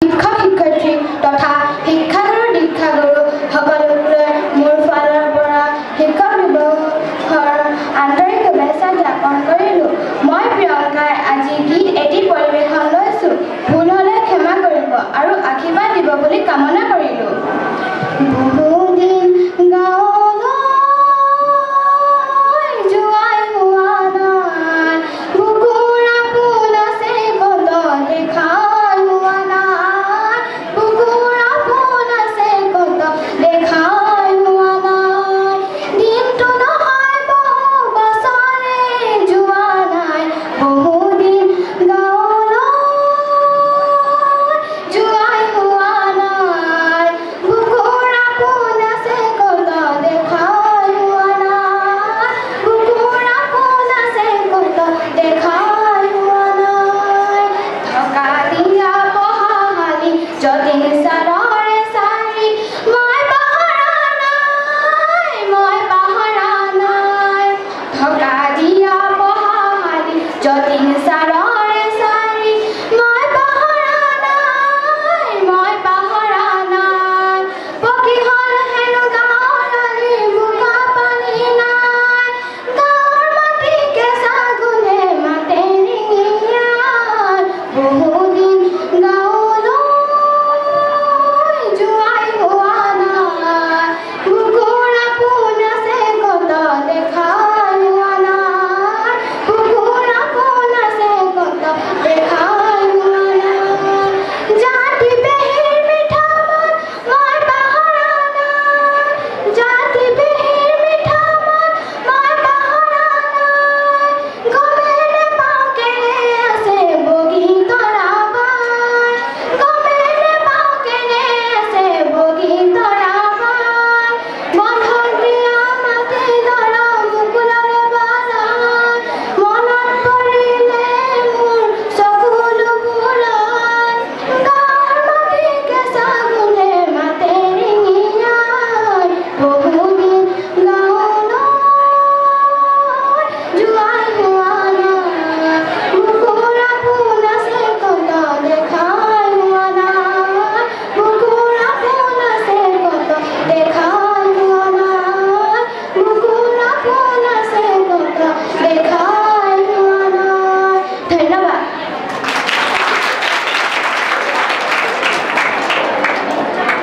শিক্ষক শিক্ষয়িত্ৰী তথা শিক্ষাগুৰু দীক্ষাগুৰু সকলোলৈ মোৰ ফালৰ পৰা শিক্ষক দিৱসৰ আন্তৰিক শুভেচ্ছা জ্ঞাপন কৰিলোঁ। মই প্ৰিয়ংকাই আজি গীত এটি পৰিৱেশন লৈছোঁ। ভুল হ'লে ক্ষমা কৰিব আৰু আশীৰ্বাদ দিব বুলি কামনা কৰিলোঁ। বহুদিন গাঁৱলৈ যোৱাই হোৱা নাই, বুকুৰ আপোন আছে কত দেখাই হোৱা নাই, বুকুৰ আপোন আছে কত দেখাই হোৱা নাই। দিনটো নহয় বহু বছৰে যোৱা নাই, বহুদিন গাঁৱলৈ যোৱাই হোৱা নাই, বুকুৰ আপোন আছে কত দেখাই হোৱা নাই, বুকুৰ আপোন আছে কত দেখাই হোৱা নাই। থকা দিয়া পঢ়াশালি যদি